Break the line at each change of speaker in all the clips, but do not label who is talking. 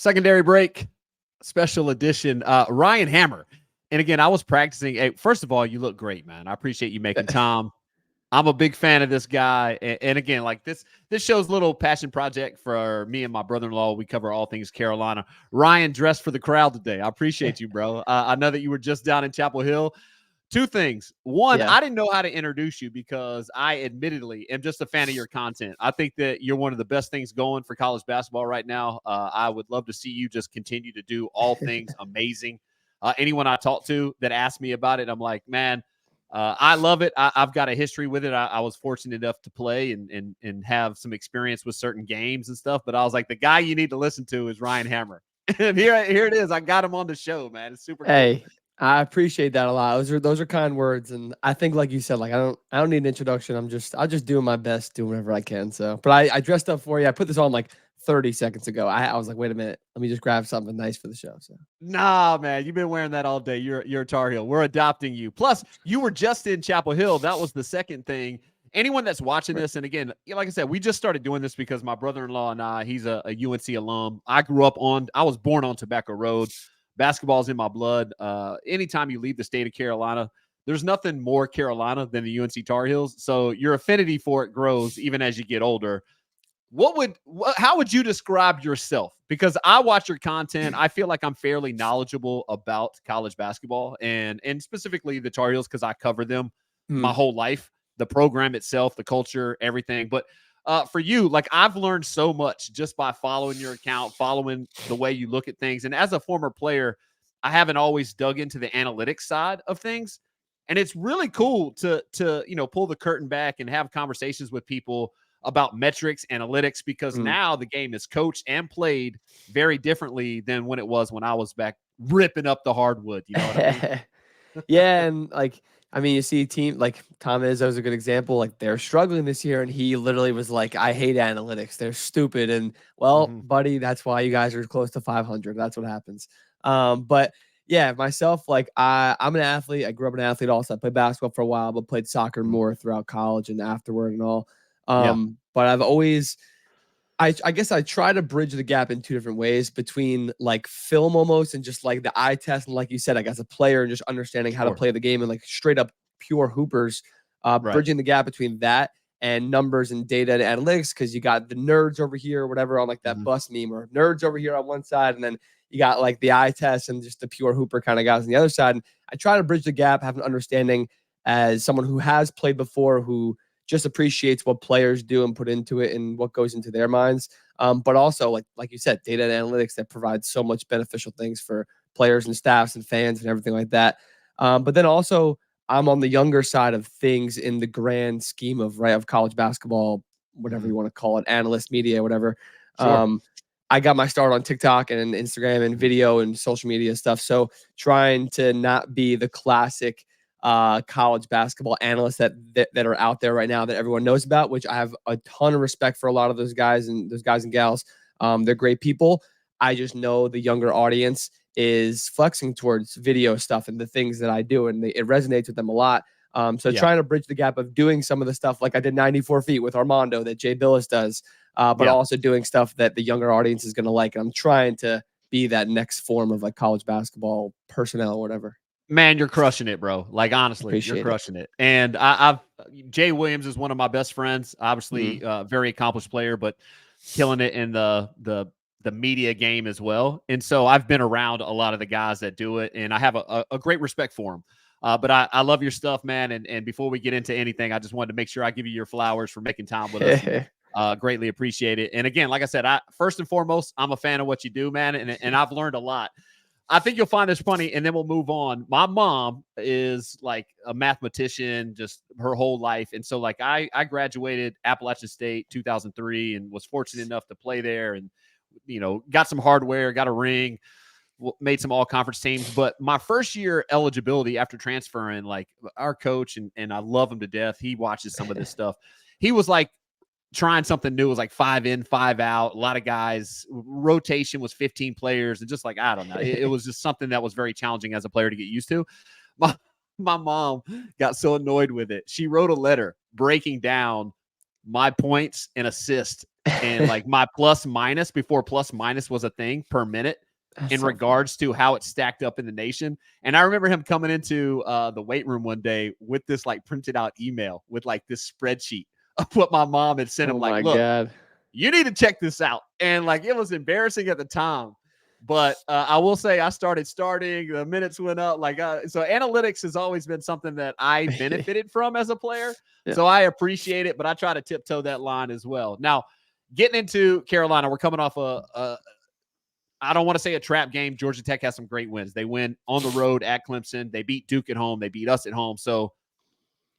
Secondary break, special edition. Ryan Hammer. And again, I was practicing. Hey, first of all, you look great, man. I appreciate you making time. I'm a big fan of this guy. And again, like this show's a little passion project for me and my brother-in-law. We cover all things Carolina. Ryan dressed for the crowd today. I appreciate you, bro. I know that you were just down in Chapel Hill. Two things. One,
Yeah.
I didn't know how to introduce you because I admittedly am just a fan of your content. I think that you're one of the best things going for college basketball right now. I would love to see you just continue to do all things amazing. Anyone I talk to that asks me about it, I'm like, man, I love it. I've got a history with it. I was fortunate enough to play and have some experience with certain games and stuff. But I was like, the guy you need to listen to is Ryan Hammer. And here it is. I got him on the show, man. It's super cool.
Hey, I appreciate that a lot. Those are kind words, and I think, like you said, like I don't need an introduction. I'll just do my best, do whatever I can. So, but I dressed up for you. I put this on like 30 seconds ago. I was like, wait a minute, let me just grab something nice for the show. So,
Nah, man, you've been wearing that all day. You're a Tar Heel. We're adopting you. Plus, you were just in Chapel Hill. That was the second thing. Anyone that's watching
right.
this, and again, like I said, we just started doing this because my brother-in-law and he's a UNC alum. I was born on Tobacco Road. Basketball's in my blood. Anytime you leave the state of Carolina, there's nothing more Carolina than the UNC Tar Heels. So your affinity for it grows even as you get older. How would you describe yourself? Because I watch your content, I feel like I'm fairly knowledgeable about college basketball and specifically the Tar Heels because I cover them my
Mm.
whole life, the program itself, the culture, everything. But for you, like I've learned so much just by following your account, following the way you look at things. And as a former player, I haven't always dug into the analytics side of things. And it's really cool to pull the curtain back and have conversations with people about metrics, analytics, because
Mm.
now the game is coached and played very differently than when it was when I was back ripping up the hardwood. You know what I mean?
Yeah, and like I mean, you see team like Tom Izzo's a good example. Like they're struggling this year, and he literally was like, "I hate analytics. They're stupid." And well,
Mm-hmm.
buddy, that's why you guys are close to 500. That's what happens. But yeah, myself, like I'm an athlete. I grew up an athlete. Also, I played basketball for a while, but played soccer
Mm-hmm.
more throughout college and afterward and all.
Yeah.
But I've always I guess I try to bridge the gap in two different ways between like film almost and just like the eye test. And like you said, like as a player and just understanding how to
Sure.
play the game and like straight up pure hoopers,
Right.
bridging the gap between that and numbers and data and analytics. Cause you got the nerds over here or whatever on like that
Mm-hmm.
bus meme or nerds over here on one side. And then you got like the eye test and just the pure hooper kind of guys on the other side. And I try to bridge the gap, have an understanding as someone who has played before, who just appreciates what players do and put into it and what goes into their minds. But also, like you said, data and analytics that provide so much beneficial things for players and staffs and fans and everything like that. But then also, I'm on the younger side of things in the grand scheme of of college basketball, whatever
Mm-hmm.
you want to call it, analyst media, whatever.
Sure.
Um, I got my start on TikTok and Instagram and
Mm-hmm.
video and social media stuff. So trying to not be the classic college basketball analysts that are out there right now that everyone knows about, which I have a ton of respect for a lot of those guys and gals. They're great people. I just know the younger audience is flexing towards video stuff and the things that I do, and it resonates with them a lot. So
Yeah.
trying to bridge the gap of doing some of the stuff like I did 94 feet with Armando that Jay Billis does, but
Yeah.
also doing stuff that the younger audience is going to like. And I'm trying to be that next form of like college basketball personnel or whatever.
Man, you're crushing it, bro. Like honestly, you're
Appreciate it.
crushing it. And I've Jay Williams is one of my best friends. Obviously,
Mhm.
very accomplished player, but killing it in the media game as well. And so I've been around a lot of the guys that do it, and I have a great respect for them. But I love your stuff, man. And before we get into anything, I just wanted to make sure I give you your flowers for making time with us, and greatly appreciate it. And again, like I said, I first and foremost, I'm a fan of what you do, man, and I've learned a lot. I think you'll find this funny, and then we'll move on. My mom is like a mathematician just her whole life. And so like I graduated Appalachian State 2003 and was fortunate enough to play there and got some hardware, got a ring, made some all conference teams. But my first year eligibility after transferring, like our coach, and I love him to death. He watches some of this stuff. He was like, trying something new. It was like 5 in, 5 out. A lot of guys. Rotation was 15 players, and just like I don't know, it was just something that was very challenging as a player to get used to. My my mom got so annoyed with it. She wrote a letter breaking down my points and assists and like my plus minus before plus minus was a thing per minute
That's
in
so funny.
regards to how it stacked up in the nation. And I remember him coming into the weight room one day with this like printed out email with like this spreadsheet of what my mom had sent him.
Oh
Like,
my
look,
God.
you need to check this out. And like it was embarrassing at the time. But I will say I starting, the minutes went up. Like so analytics has always been something that I benefited from as a player.
Yeah.
So I appreciate it, but I try to tiptoe that line as well. Now, getting into Carolina, we're coming off I don't want to say a trap game. Georgia Tech has some great wins. They win on the road at Clemson. They beat Duke at home. They beat us at home. So,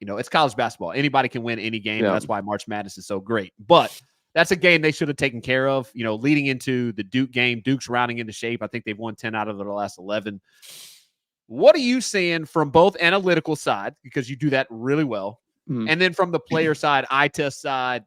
it's college basketball. Anybody can win any game, and
Yeah.
that's why March Madness is so great. But that's a game they should have taken care of. Leading into the Duke game, Duke's rounding into shape. I think they've won 10 out of their last 11. What are you seeing from both analytical side, because you do that really well,
Mm.
and then from the player side, eye test side,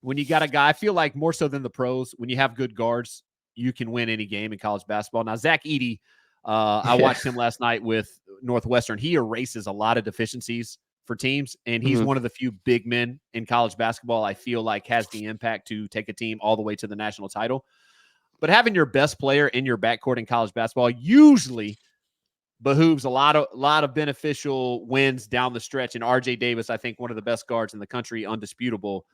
when you got a guy, I feel like more so than the pros, when you have good guards, you can win any game in college basketball. Now, Zach Edey, I watched him last night with Northwestern. He erases a lot of deficiencies for teams, and he's one of the few big men in college basketball I feel like has the impact to take a team all the way to the national title. But having your best player in your backcourt in college basketball usually behooves a lot of beneficial wins down the stretch. And RJ Davis, I think one of the best guards in the country, undisputable,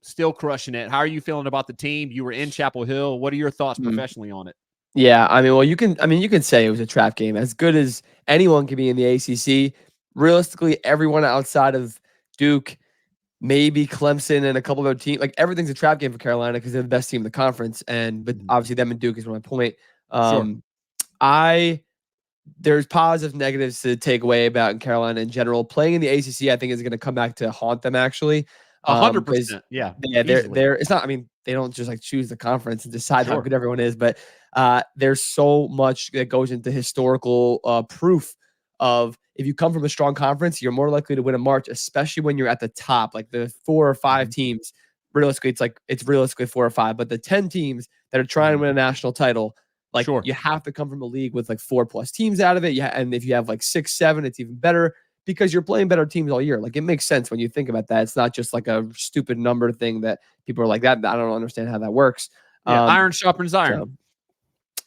still crushing it. How are you feeling about the team? You were in Chapel Hill. What are your thoughts professionally on it?
Yeah, I mean, well, you can say it was a trap game. As good as anyone can be in the ACC, realistically, everyone outside of Duke, maybe Clemson, and a couple of other teams, like everything's a trap game for Carolina because they're the best team in the conference. But obviously, them and Duke is my point.
Sure.
I There's positives, negatives to take away about in Carolina in general. Playing in the ACC, I think, is going to come back to haunt them actually, because
100%. Yeah. Easily.
they're. It's not. I mean, they don't just like choose the conference and decide how
Sure.
good everyone is, but there's so much that goes into historical proof of if you come from a strong conference, you're more likely to win a March, especially when you're at the top, like the 4 or 5 teams. Realistically, it's realistically 4 or 5, but the 10 teams that are trying to win a national title, like
Sure.
you have to come from a league with like 4+ teams out of it. Yeah, and if you have like 6, 7, it's even better because you're playing better teams all year. Like it makes sense when you think about that. It's not just like a stupid number thing that people are like that. I don't understand how that works.
Yeah. Iron sharpens iron.
So,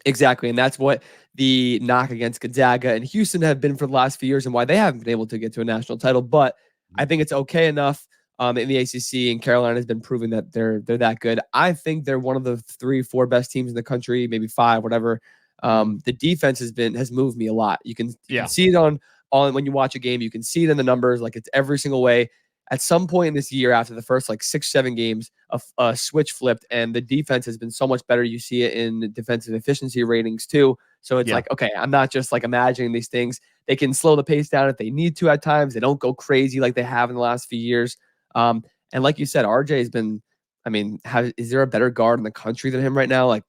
exactly, and that's what the knock against Gonzaga and Houston have been for the last few years, and why they haven't been able to get to a national title. But I think it's okay enough in the ACC, and Carolina has been proving that they're that good. I think they're one of the 3, 4 best teams in the country, maybe 5, whatever. The defense has moved me a lot. You can see it on when you watch a game. You can see it in the numbers. Like it's every single way. At some point in this year, after the first like 6, 7 games, a switch flipped, and the defense has been so much better. You see it in defensive efficiency ratings too. So it's like, okay, I'm not just like imagining these things. They can slow the pace down if they need to at times. They don't go crazy like they have in the last few years. And like you said, RJ has been, I mean, is there a better guard in the country than him right now? Like,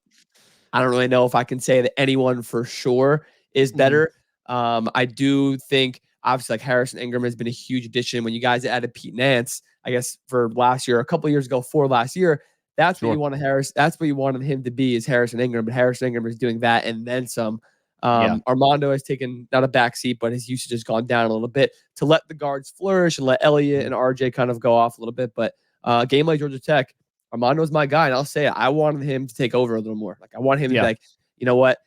I don't really know if I can say that anyone for sure is better. I do think obviously like Harrison Ingram has been a huge addition. When you guys added Pete Nance, I guess for last year, a couple of years ago, for last year, that's what you wanted That's what you wanted him to be, is Harrison Ingram. But Harrison Ingram is doing that and then some. Armando has taken not a backseat, but his usage has gone down a little bit to let the guards flourish and let Elliott and RJ kind of go off a little bit. But a game like Georgia Tech, Armando's my guy, and I'll say it. I wanted him to take over a little more. Like I want him to be like, you know what?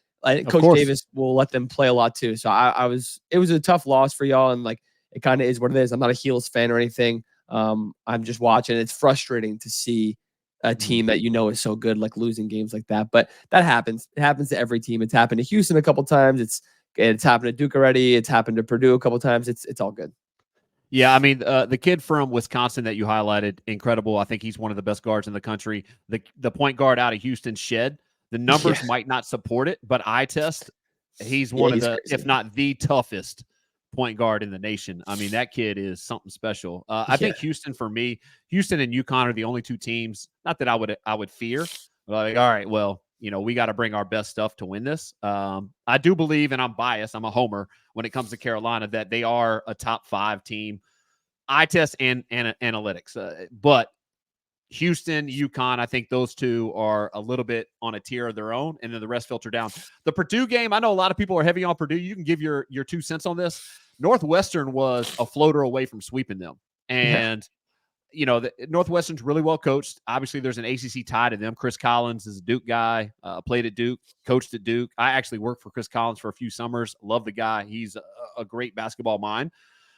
Coach Davis will let them play a lot too. So it was a tough loss for y'all, and like it kind of is what it is. I'm not a Heels fan or anything. I'm just watching. It's frustrating to see a team that is so good like losing games like that. But that happens. It happens to every team. It's happened to Houston a couple times. It's happened to Duke already. It's happened to Purdue a couple times. It's all good.
Yeah, I mean, the kid from Wisconsin that you highlighted, incredible. I think he's one of the best guards in the country. The point guard out of Houston, Shed, the numbers might not support it, but eye test, he's one of the,
crazy,
if not the toughest point guard in the nation. I mean, that kid is something special. I think Houston, for me, Houston and UConn are the only 2 teams, not that I would fear, but like, all right, well, we got to bring our best stuff to win this. I do believe, and I'm biased, I'm a homer when it comes to Carolina, that they are a top 5 team, eye test and analytics. But Houston, UConn, I think those 2 are a little bit on a tier of their own, and then the rest filter down. The Purdue game, I know a lot of people are heavy on Purdue. You can give your 2 cents on this. Northwestern was a floater away from sweeping them. And Northwestern's really well coached. Obviously, there's an ACC tie to them. Chris Collins is a Duke guy, played at Duke, coached at Duke. I actually worked for Chris Collins for a few summers. Love the guy. He's a great basketball mind.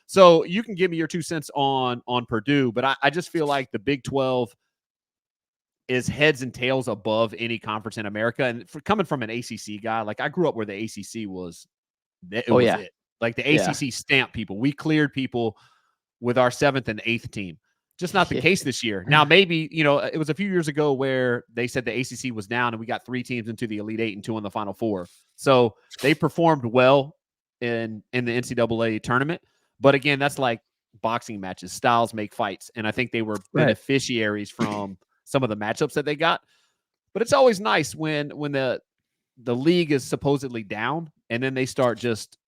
So you can give me your 2 cents on Purdue, but I just feel like the Big 12 is heads and tails above any conference in America. And coming from an ACC guy, like I grew up where the ACC was, it. Like the ACC stamped people. We cleared people with our 7th and 8th team. Just not the case this year. Now, maybe, it was a few years ago where they said the ACC was down and we got 3 teams into the Elite 8 and 2 in the Final 4. So they performed well in the NCAA tournament. But again, that's like boxing matches. Styles make fights. And I think they were beneficiaries from some of the matchups that they got. But it's always nice when the league is supposedly down and then they start just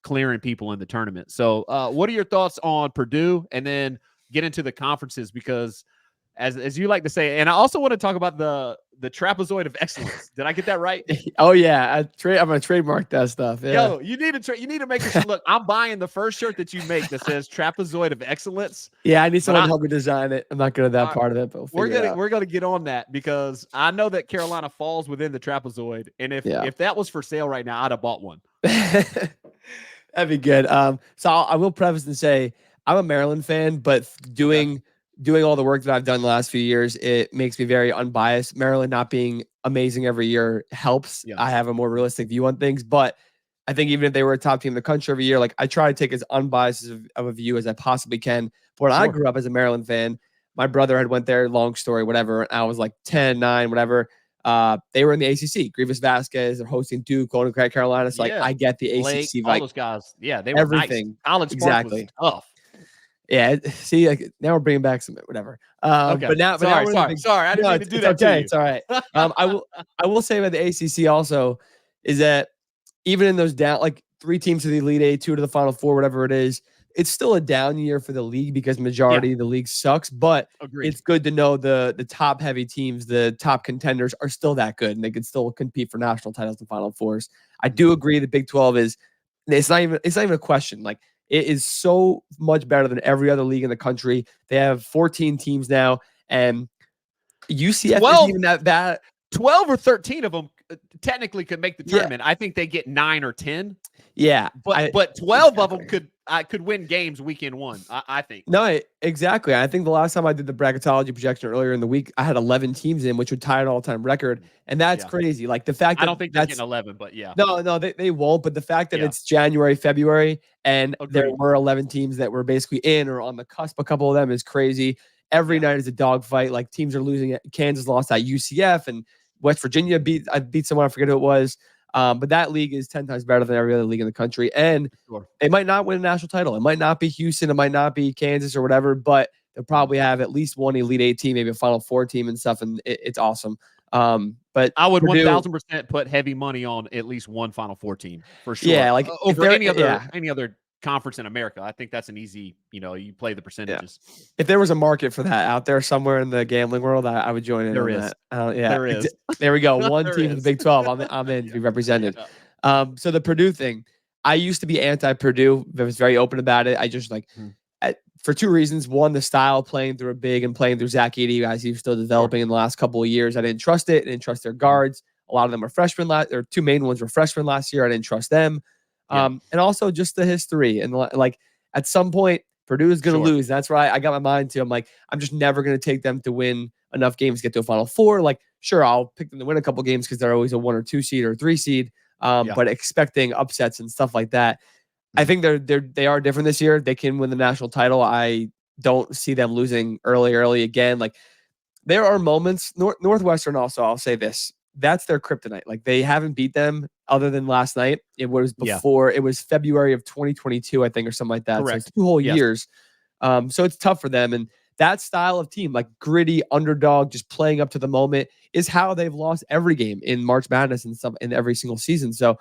clearing people in the tournament. So what are your thoughts on Purdue? And then get into the conferences, because as you like to say, and I also want to talk about the trapezoid of excellence. Did I get that right?
Oh yeah, I'm gonna trademark that stuff. Yeah.
Yo, you need to make a look. I'm buying the first shirt that you make that says trapezoid of excellence.
Yeah, I need someone to help me design it. I'm not good at that part of it, but
we're gonna get on that, because I know that Carolina falls within the trapezoid, and if that was for sale right now, I'd have bought one.
That'd be good. So I will preface and say I'm a Maryland fan, but doing all the work that I've done the last few years, it makes me very unbiased. Maryland not being amazing every year helps.
Yeah.
I have a more realistic view on things, but I think even if they were a top team in the country every year, like I try to take as unbiased of a view as I possibly can. But when I grew up as a Maryland fan, my brother had went there, long story, whatever. And I was like 10, 9, whatever. They were in the ACC. Grievous Vasquez, they're hosting Duke, Golden State Carolina. So like, I get the
Blake,
ACC.
all
like
those guys. Yeah, they were
everything.
Nice. College
exactly.
Was tough.
Yeah. See, like now we're bringing back some whatever.
Okay.
But now,
sorry. I didn't mean to do that.
Okay,
to you.
it's all right. I will say about the ACC also is that even in those down, like 3 teams to the Elite 8, 2 to the Final 4, whatever it is, it's still a down year for the league because majority of the league sucks. But it's good to know the top heavy teams, the top contenders are still that good, and they can still compete for national titles and Final Fours. I do agree the Big 12 is it's not even a question. Like it is so much better than every other league in the country. They have 14 teams now, and UCF isn't even that bad.
12 or 13 of them technically could make the tournament. I think they get 9 or 10.
Yeah,
but 12 of them could win games weekend 1. I think.
No, exactly. I think the last time I did the bracketology projection earlier in the week, I had 11 teams in, which would tie an all-time record, and that's crazy. Like the fact that
I don't think they're getting 11, but
no, they won't. But the fact that it's January, February, and there were 11 teams that were basically in or on the cusp, a couple of them is crazy. Every night is a dogfight. Like teams are losing. Kansas lost at UCF, and West Virginia beat someone. I forget who it was. But that league is 10 times better than every other league in the country. And they might not win a national title. It might not be Houston. It might not be Kansas or whatever, but they'll probably have at least one Elite 8 team, maybe a Final 4 team and stuff. And it's awesome. But
I would 1000% put heavy money on at least one Final 4 team for sure.
Yeah. Like
over any other conference in America. I think that's an easy, you play the percentages.
Yeah. If there was a market for that out there somewhere in the gambling world, I would join in.
There is.
There is. There we go. One team in the Big 12. I'm in to be represented. So the Purdue thing, I used to be anti-Purdue. I was very open about it. I just for 2 reasons. One, the style playing through a big and playing through Zach Edey as he was still developing in the last couple of years. I didn't trust it. I didn't trust their guards. A lot of them were freshmen. Their 2 main ones were freshmen last year. I didn't trust them. And also just the history. And like at some point, Purdue is going to lose. That's right. I got my mind to. I'm like, I'm just never going to take them to win enough games to get to a Final 4. Like, sure, I'll pick them to win a couple games because they're always a 1 or 2 seed or 3 seed. But expecting upsets and stuff like that. I think they are different this year. They can win the national title. I don't see them losing early again. Like there are moments. Northwestern also, I'll say this. That's their kryptonite. Like they haven't beat them other than last night. It was before. It was February of 2022, I think, or something like that.
Correct.
So it's 2 whole years. So it's tough for them. And that style of team, like gritty underdog, just playing up to the moment, is how they've lost every game in March Madness and some in every single season. So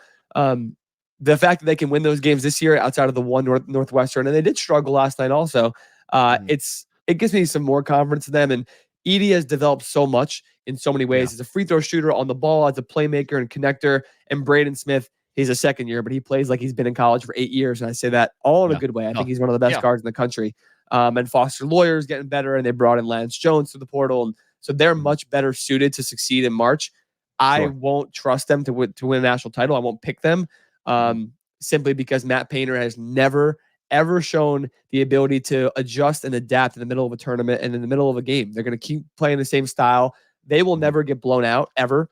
the fact that they can win those games this year outside of the one Northwestern, and they did struggle last night also, it gives me some more confidence in them. And Edey has developed so much in so many ways. As a free throw shooter on the ball, as a playmaker and connector. And Braden Smith, he's a second year, but he plays like he's been in college for 8 years. And I say that all in a good way. I think he's one of the best guards in the country. And Foster Lawyer's getting better, and they brought in Lance Jones to the portal, and so they're much better suited to succeed in March. I
Sure.
won't trust them to win a national title. I won't pick them
Mhm.
simply because Matt Painter has never ever shown the ability to adjust and adapt in the middle of a tournament and in the middle of a game. They're going to keep playing the same style. They will
Mhm.
never get blown out ever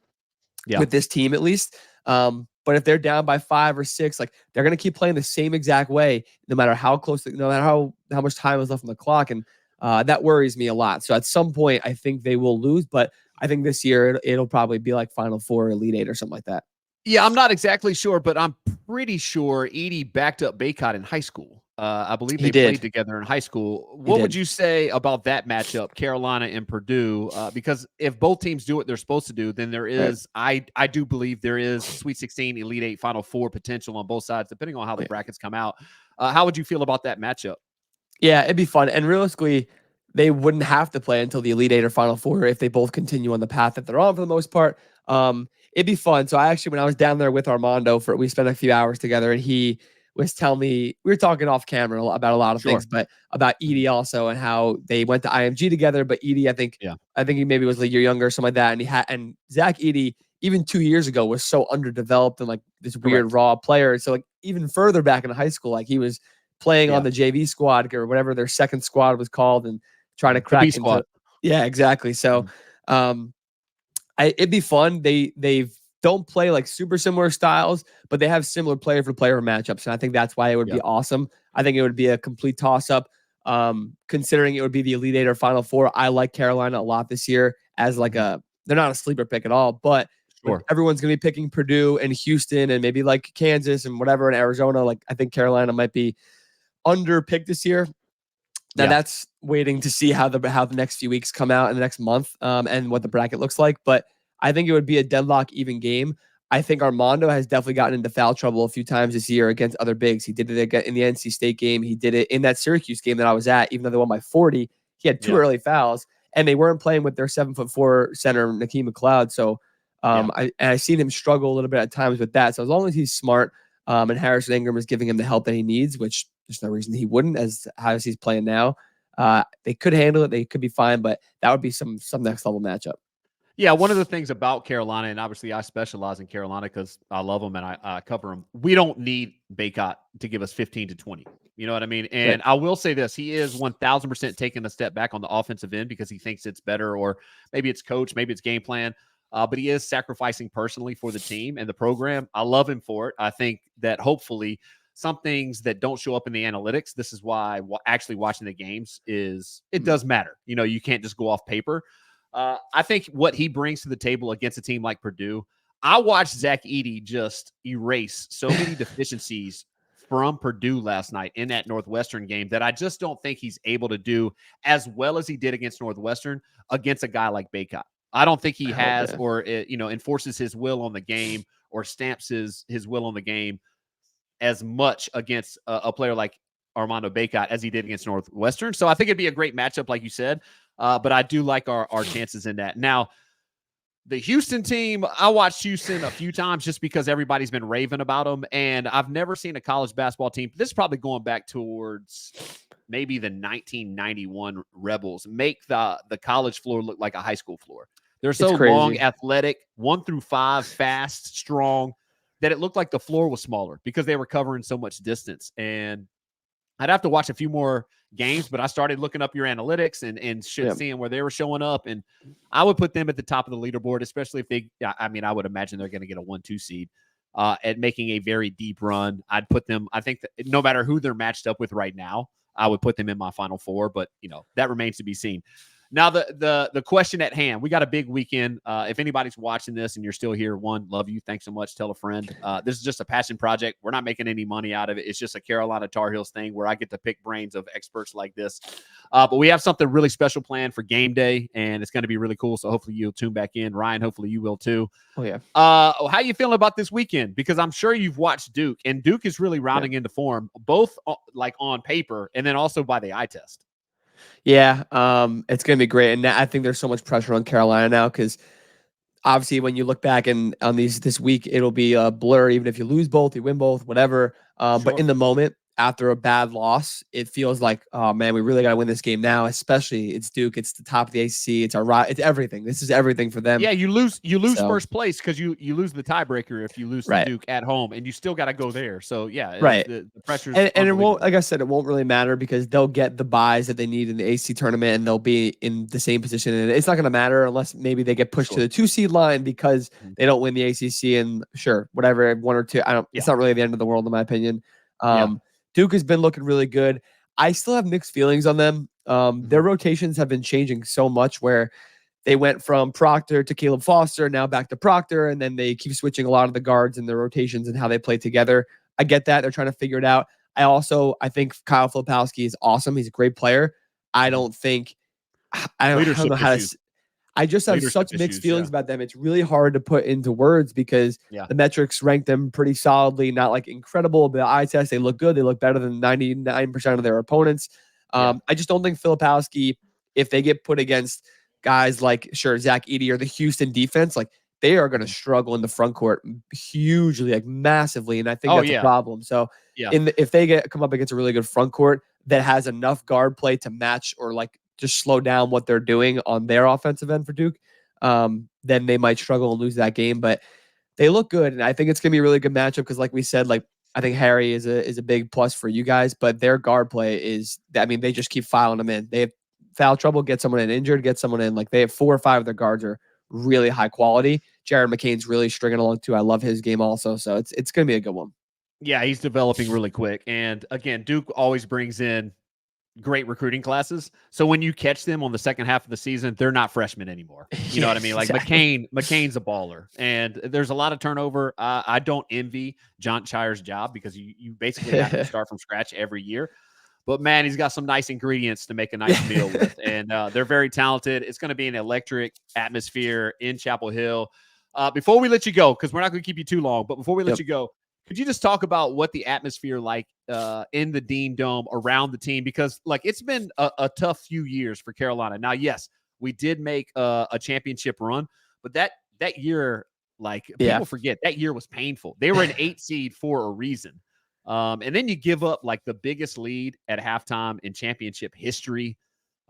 Yeah.
with this team, at least. But if they're down by 5 or 6, like they're going to keep playing the same exact way, no matter how close, no matter how much time is left on the clock. And that worries me a lot. So at some point, I think they will lose, but I think this year it'll probably be like Final Four, Elite Eight, or something like that.
Yeah, I'm not exactly sure, but I'm pretty sure Edie backed up Baycott in high school. I believe
He
they played
did.
together in high school.
He
What would
did.
you say about that matchup, Carolina and Purdue? Because if both teams do what they're supposed to do, then there
Right.
is, I do believe there is Sweet 16, Elite Eight, Final Four potential on both sides, depending on how the brackets come out. How would you feel about that matchup?
Yeah, it'd be fun. And realistically, they wouldn't have to play until the Elite Eight or Final Four if they both continue on the path that they're on for the most part. It'd be fun. So I actually, when I was down there with Armando, we spent a few hours together, and he was telling me we were talking off camera about a lot of
Sure.
things, but about Edie also and how they went to IMG together. But Edie,
Yeah.
I think he maybe was a year younger or something like that. And Zach Edie, even 2 years ago, was so underdeveloped and like this weird
Correct.
raw player. So like even further back in high school, like he was playing on
Yeah.
the JV squad or whatever their second squad was called and trying to
The B
crack
squad.
into. Yeah, exactly. So,
Mhm.
um, it'd be fun. They don't play like super similar styles, but they have similar player for player matchups, and I think that's why it would
Yeah.
be awesome. I think it would be a complete toss up. Considering it would be the Elite Eight or Final Four, I like Carolina a lot this year as like
Mhm.
a. They're not a sleeper pick at all, but when
Sure.
everyone's going to be picking Purdue and Houston and maybe like Kansas and whatever in Arizona, like I think Carolina might be under picked this year. Now
Yeah.
that's waiting to see how the next few weeks come out in the next month, and what the bracket looks like. But I think it would be a deadlock even game. I think Armando has definitely gotten into foul trouble a few times this year against other bigs. He did it in the NC State game. He did it in that Syracuse game that I was at. Even though they won by 40, he had two
Yeah.
early fouls, and they weren't playing with their 7'4" center Nakeem McLeod. So
Yeah.
I seen him struggle a little bit at times with that. So as long as he's smart, and Harrison Ingram is giving him the help that he needs, which there's no reason he wouldn't as he's playing now. They could handle it. They could be fine, but that would be some next level matchup.
Yeah, one of the things about Carolina, and obviously I specialize in Carolina because I love them and I cover them. We don't need Baycott to give us 15 to 20. You know what I mean?
Right.
And I will say this: he is 1000% taking a step back on the offensive end because he thinks it's better, or maybe it's coach, maybe it's game plan. But he is sacrificing personally for the team and the program. I love him for it. I think that hopefully some things that don't show up in the analytics. This is why actually watching the games it does matter. You know, you can't just go off paper. I think what he brings to the table against a team like Purdue, I watched Zach Edey just erase so many deficiencies from Purdue last night in that Northwestern game that I just don't think he's able to do as well as he did against Northwestern against a guy like Baycott. I don't think he
I hope,
has
yeah.
or enforces his will on the game or stamps his will on the game as much against a player like Armando Baycott as he did against Northwestern. So I think it'd be a great matchup, like you said. But I do like our chances in that. Now, the Houston team, I watched Houston a few times just because everybody's been raving about them. And I've never seen a college basketball team. This is probably going back towards maybe the 1991 Rebels make the college floor look like a high school floor. They're
It's
so long,
crazy.
athletic, 1 through 5, fast, strong, that it looked like the floor was smaller because they were covering so much distance. And I'd have to watch a few more games, but I started looking up your analytics and
Yeah.
seeing where they were showing up. And I would put them at the top of the leaderboard, especially if I mean, I would imagine they're going to get a 1-2 seed at making a very deep run. I'd put them, I think that no matter who they're matched up with right now, I would put them in my Final Four, but that remains to be seen. Now, the question at hand, we got a big weekend. If anybody's watching this and you're still here, one, love you. Thanks so much. Tell a friend. This is just a passion project. We're not making any money out of it. It's just a Carolina Tar Heels thing where I get to pick brains of experts like this. But we have something really special planned for game day, and it's going to be really cool. So hopefully you'll tune back in. Ryan, hopefully you will too.
Oh yeah.
How you feeling about this weekend? Because I'm sure you've watched Duke, and Duke is really rounding into form, both like on paper and then also by the eye test.
Yeah. It's gonna be great, and I think there's so much pressure on Carolina now because obviously when you look back and on this week, it'll be a blur. Even if you lose both, you win both, whatever. But
Sure.
in the moment, after a bad loss, it feels like, oh man, we really got to win this game now. Especially it's Duke, it's the top of the ACC, it's everything. This is everything for them.
Yeah, you lose
So
first place because you lose the tiebreaker if you lose to
right,
Duke at home, and you still got to go there. So yeah,
right.
the pressure's
And it won't,
unbelievable.
like I said, it won't really matter because they'll get the buys that they need in the AC tournament and they'll be in the same position. And it's not going to matter unless maybe they get pushed to
Sure.
the 2 seed line because
Mhm.
they don't win the ACC and sure, whatever, one or two.
Yeah,
It's not really the end of the world in my opinion.
yeah.
Duke has been looking really good. I still have mixed feelings on them. Their
Mhm.
rotations have been changing so much where they went from Proctor to Caleb Foster, now back to Proctor, and then they keep switching a lot of the guards and their rotations and how they play together. I get that. They're trying to figure it out. I think Kyle Filipowski is awesome. He's a great player. I
Mhm.
don't think I don't
Leadership
know how to
issues.
I just have
Leadership
such mixed
issues. Yeah,
feelings about them. It's really hard to put into words because
yeah.
the metrics rank them pretty solidly, not like incredible, but the eye test, they look good. They look better than 99% of their opponents.
Yeah.
I just don't think Filipowski, if they get put against guys like, sure, Zach Edey or the Houston defense, like they are going to
Mhm.
struggle in the front court hugely, like massively. And I think
Oh
that's a
yeah,
problem. So
yeah.
if they come up against a really good front court that has enough guard play to match or like just slow down what they're doing on their offensive end for Duke, then they might struggle and lose that game. But they look good, and I think it's gonna be a really good matchup because, like we said, like I think Harry is a big plus for you guys, but their guard play is. I mean, they just keep filing them in. They have foul trouble, get someone in injured, get someone in. Like they have 4 or 5 of their guards are really high quality. Jared McCain's really stringing along too. I love his game also, so it's gonna be a good one.
Yeah, he's developing really quick. And again, Duke always brings in great recruiting classes. So when you catch them on the second half of the season, they're not freshmen anymore. You know
Yeah,
what I mean? Like
exactly.
McCain's a baller, and there's a lot of turnover. I don't envy John Shire's job because you basically have to start from scratch every year. But man, he's got some nice ingredients to make a nice meal with, and they're very talented. It's going to be an electric atmosphere in Chapel Hill. Before we let you go, because we're not going to keep you too long, but before we let
Yep.
you go, could you just talk about what the atmosphere like in the Dean Dome around the team? Because like it's been a tough few years for Carolina. Now, yes, we did make a championship run, but that year, like
Yeah.
people forget, that year was painful. They were an 8 seed for a reason. And then you give up like the biggest lead at halftime in championship history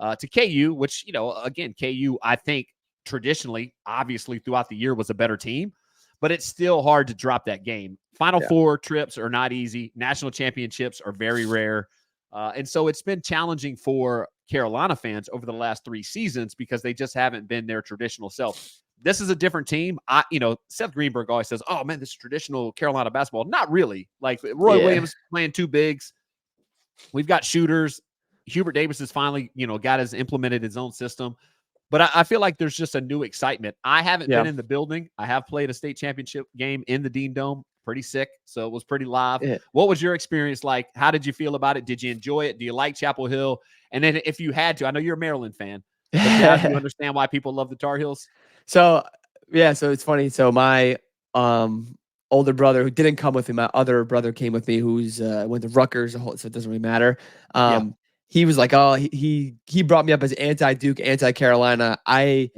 to KU, which, you know, again, KU, I think traditionally, obviously throughout the year was a better team, but it's still hard to drop that game. Final
Yeah.
Four trips are not easy. National championships are very rare. And so it's been challenging for Carolina fans over the last 3 seasons because they just haven't been their traditional self. This is a different team. Seth Greenberg always says, "Oh man, this is traditional Carolina basketball." Not really. Like Roy
Yeah.
Williams playing two bigs. We've got shooters. Hubert Davis has finally, got his implemented his own system. But I feel like there's just a new excitement. I haven't been
Yeah.
in the building. I have played a state championship game in the Dean Dome. Pretty sick. So it was pretty live.
Yeah.
What was your experience like? How did you feel about it? Did you enjoy it? Do you like Chapel Hill? And then if you had to, I know you're a Maryland fan, but now do you understand why people love the Tar Heels?
So yeah, so it's funny. So my older brother who didn't come with me, my other brother came with me who's went to Rutgers, so it doesn't really matter.
Yeah.
He was like, oh, he brought me up as anti-Duke, anti-Carolina.
Okay.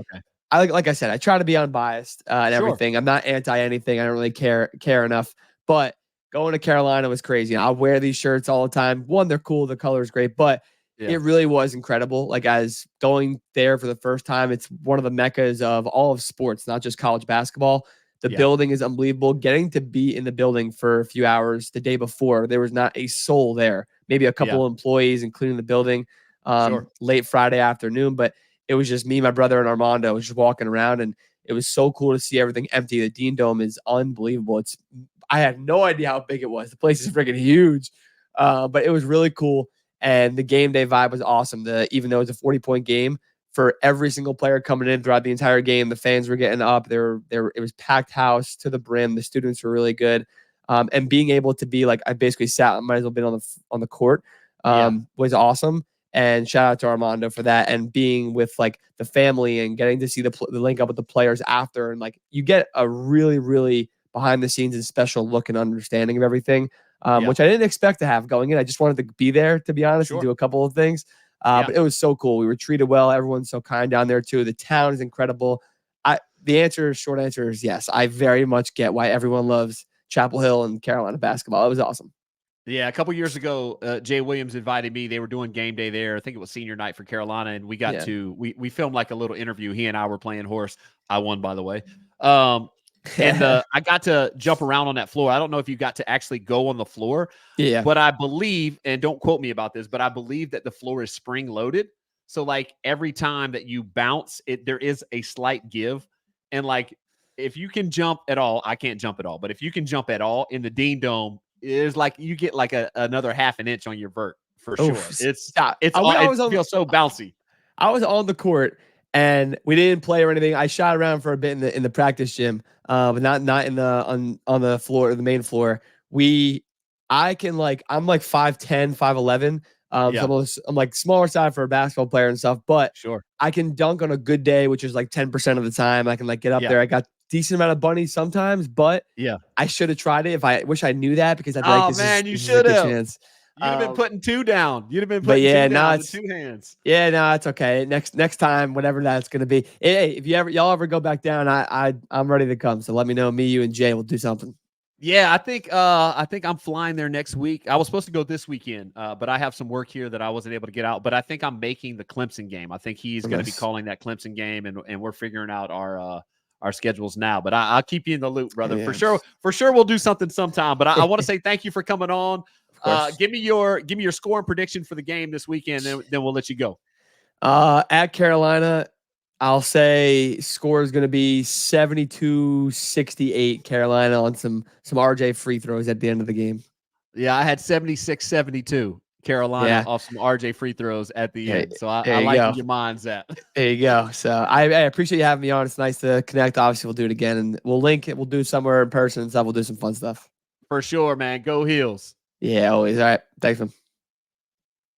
I like I said, I try to be unbiased and
Sure.
everything. I'm not anti anything. I don't really care enough. But going to Carolina was crazy. I wear these shirts all the time. One, they're cool. The color is great, but
Yeah.
it really was incredible. Like as going there for the first time, it's one of the meccas of all of sports, not just college basketball. The
Yeah.
building is unbelievable. Getting to be in the building for a few hours the day before, there was not a soul there. Maybe a
Yeah.
couple employees, including the building,
Sure.
late Friday afternoon, but it was just me, my brother, and Armando was just walking around, and it was so cool to see everything empty. The Dean Dome is unbelievable. I had no idea how big it was. The place is freaking huge, but it was really cool. And the game day vibe was awesome. Even though it's a 40-point game, for every single player coming in throughout the entire game, the fans were getting up. It was packed house to the brim. The students were really good, and being able to be like I basically sat, might as well been on the court,
Yeah.
was awesome. And shout out to Armando for that and being with like the family and getting to see the link up with the players after. And like you get a really, really behind the scenes and special look and understanding of everything,
Yeah.
which I didn't expect to have going in. I just wanted to be there, to be honest, and
Sure.
do a couple of things.
Yeah.
But it was so cool. We were treated well. Everyone's so kind down there too. The town is incredible. Short answer is yes. I very much get why everyone loves Chapel Hill and Carolina basketball. It was awesome.
Yeah, a couple years ago, Jay Williams invited me. They were doing game day there. I think it was senior night for Carolina, and we got
Yeah.
to we filmed like a little interview. He and I were playing horse. I won, by the way. Um, and I got to jump around on that floor. I don't know if you got to actually go on the floor,
Yeah.
but I believe, and don't quote me about this, but I believe that the floor is spring loaded. So like every time that you bounce, there is a slight give, and like if you can jump at all, I can't jump at all, but if you can jump at all in the Dean Dome, is like you get like another half an inch on your vert for sure.
Oof. Stop.
It feels so bouncy.
I was on the court and we didn't play or anything. I shot around for a bit in the practice gym, but not in the on the floor, the main floor. I can like I'm like 5'10", 5'11".
Yeah,
So I'm like smaller side for a basketball player and stuff, but
sure.
I can dunk on a good day, which is like 10% of the time. I can like get up
Yeah,
there. I got decent amount of bunnies sometimes, but
yeah.
I should have tried it. If I wish I knew that because I'd be like,
Oh man, you
this is a
should
good
have.
chance.
You'd have been
Um,
putting two down. You'd have been
but
putting
yeah,
two
no,
down with
it's
two hands.
yeah, no, it's okay. Next time, whatever that's gonna be. Hey, if y'all ever go back down, I'm ready to come. So let me know. Me, you, and Jay will do something.
Yeah, I think I'm flying there next week. I was supposed to go this weekend, but I have some work here that I wasn't able to get out. But I think I'm making the Clemson game. I think he's going to be
Nice.
calling that Clemson game, and we're figuring out our schedules now. But I'll keep you in the loop, brother, for
Yeah,
sure. For sure, we'll do something sometime. But I want to say thank you for coming on.
of course.
Give me your score and prediction for the game this weekend, then we'll let you go.
At Carolina, I'll say score is gonna be 72-68 Carolina on some RJ free throws at the end of the game.
Yeah, I had 76-72 Carolina
Yeah.
off some RJ free throws at the
Hey,
end. So I
there you
like where
go.
your mind's at.
There you go. So I appreciate you having me on. It's nice to connect. Obviously, we'll do it again, and we'll link it. We'll do somewhere in person and stuff. We'll do some fun stuff.
For sure, man. Go Heels.
Yeah, always. All right. Thanks, man.